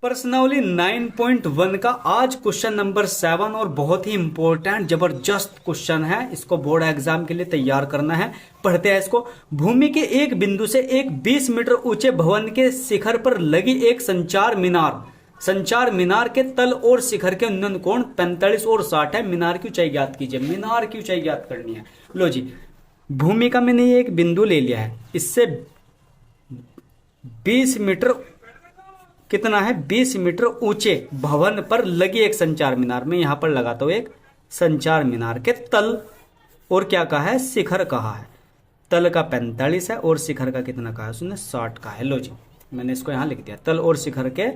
Personally 9.1 का आज question number 7 और बहुत ही इंपॉर्टेंट जबरदस्त क्वेश्चन है। इसको बोर्ड एग्जाम के लिए तैयार करना है। पढ़ते हैं इसको। भूमि के एक बिंदु से एक 20 मीटर ऊंचे भवन के शिखर पर लगी एक संचार मीनार के तल और शिखर के उन्नयन कोण 45 और 60 है। मीनार की ऊंचाई ज्ञात कीजिए। मीनार की ऊंचाई ज्ञात करनी है। लो जी, भूमि का मैंने ये एक बिंदु ले लिया है। इससे 20 मीटर कितना है, 20 मीटर ऊंचे भवन पर लगी एक संचार मीनार। मैं यहां पर लगाता हूं एक संचार मीनार के तल और क्या कहा है, शिखर कहा है। तल का 45 है और शिखर का कितना कहा है उसने, 60 का है। लो जी, मैंने इसको यहां लिख दिया। तल और शिखर के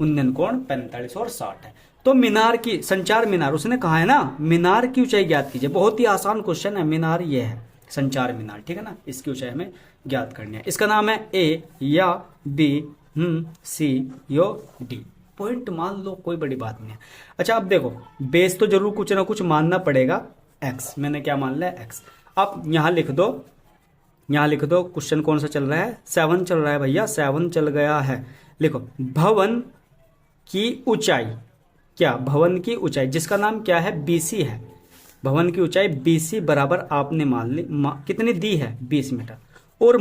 उन्नयन कोण 45 और 60 है। तो मीनार की, संचार मीनार उसने कहा है ना, मीनार की ऊंचाई ज्ञात कीजिए। बहुत ही आसान क्वेश्चन है। मीनार ये है संचार मीनार, ठीक है ना। इसकी ऊंचाई हमें ज्ञात करनी है। इसका नाम है ए या बी, सी यो डी। पॉइंट मान लो, कोई बड़ी बात नहीं है। अच्छा, अब देखो, बेस तो जरूर कुछ ना कुछ मानना पड़ेगा। एक्स मैंने क्या मान लिया, एक्स। अब यहां लिख दो, यहां लिख दो। क्वेश्चन कौन सा चल रहा है, 7 चल रहा है भैया, 7 चल गया है। लिखो भवन की ऊंचाई, क्या भवन की ऊंचाई जिसका नाम क्या है, बीसी है। भवन की ऊंचाई बीसी बराबर आपने मान ली, कितनी दी है, 20 मीटर। और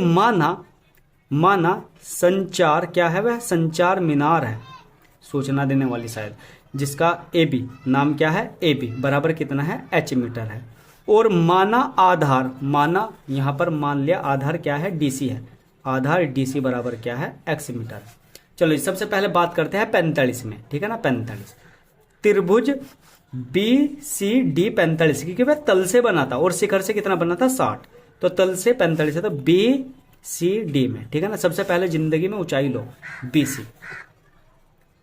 माना संचार क्या है, वह संचार मीनार है, सूचना देने वाली शायद, जिसका ए बी नाम क्या है, ए बी बराबर कितना है, एच मीटर है। और माना आधार, माना यहां पर मान लिया आधार क्या है, डीसी है। आधार डीसी बराबर क्या है, एक्स मीटर। चलो सबसे पहले बात करते हैं 45 में, ठीक है ना। 45 त्रिभुज बी सी डी 45, क्योंकि वह तल से बना था और शिखर से कितना बना था, 60। तो तल से 45 है, तो बी सी डी में, ठीक है ना। सबसे पहले जिंदगी में ऊंचाई लो, बीसी,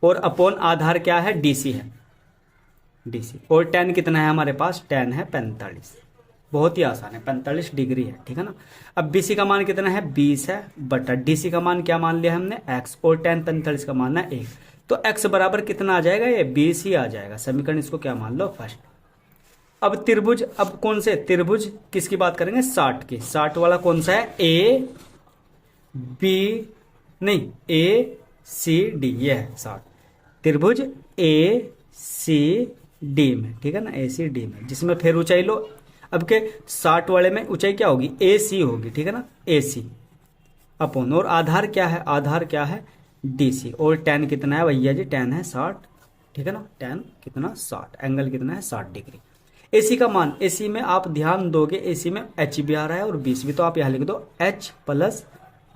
और अपॉन आधार क्या है, डीसी है, डीसी। और tan कितना है हमारे पास, tan है 45। बहुत ही आसान है, 45 डिग्री है, ठीक है ना। अब बीसी का मान कितना है, 20 है, बटा डीसी का मान क्या मान लिया हमने, x, और tan 45 का मान है 1। तो x बराबर कितना आ जाएगा, ये 20 ही आ जाएगा। समीकरण इसको क्या मान लो, फर्स्ट। अब त्रिभुज, अब कौन से त्रिभुज किसकी बात करेंगे, 60 की। 60 वाला कौन सा है, ए बी नहीं, ए सी डी, ये है 60। त्रिभुज ए सी डी में, ठीक है ना, ए सी डी में, जिसमें फिर ऊंचाई लो। अब के 60 वाले में ऊंचाई क्या होगी, ए सी होगी, ठीक है ना, ए सी अपॉन, और आधार क्या है, आधार क्या है, डी सी। और tan कितना है भैया जी, tan है 60, ठीक है ना। tan कितना, 60, एंगल कितना है, 60 डिग्री। एसी का मान, एसी में आप ध्यान दोगे, एसी में एच भी आ रहा है और 20 भी, तो आप यहां लिख दो एच प्लस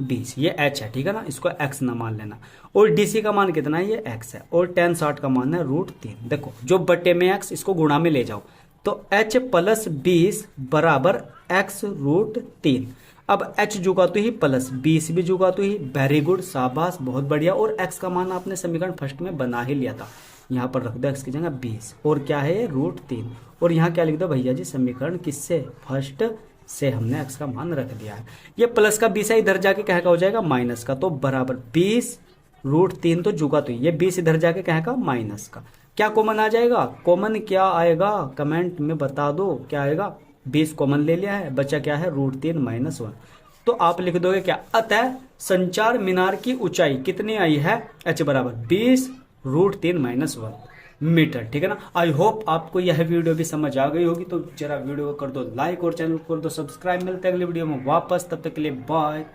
20, ये एच है, ठीक है ना, इसको एक्स ना मान लेना। और डीसी का मान कितना है, ये एक्स है। और tan 60 का मान है √3। देखो जो बटे में एक्स, इसको गुणा में ले जाओ, तो एच प्लस 20 बराबर एक्स √3। अब एच जुगा तो ही प्लस 20 भी जुगा तो ही, वेरी गुड, शाबाश, बहुत बढ़िया। और एक्स का मान आपने समीकरण फर्स्ट में बना ही लिया था, यहाँ पर रख दो एक्स की जगह 20, और क्या है ये, √3। और यहाँ क्या लिख दो भैया जी, समीकरण किससे, फर्स्ट से हमने x का मान रख दिया है। ये प्लस का 20 है, इधर जाके क्या हो जाएगा, माइनस का। तो बराबर 20 √3, तो जुगा तो ये 20 इधर जाके क्या का, माइनस का। क्या कॉमन आ जाएगा, कॉमन क्या आएगा, कमेंट में बता दो क्या आएगा। 20 कॉमन ले लिया है, बचा क्या है, √3 - 1। तो आप लिख दोगे क्या, अतः संचार मीनार की ऊंचाई कितनी आई है, h बराबर 20 √3 - 1 मीटर, ठीक है ना। आई होप आपको यह वीडियो भी समझ आ गई होगी। तो जरा वीडियो को कर दो लाइक और चैनल को कर दो सब्सक्राइब। मिलते हैं अगली वीडियो में वापस, तब तक के लिए बाय।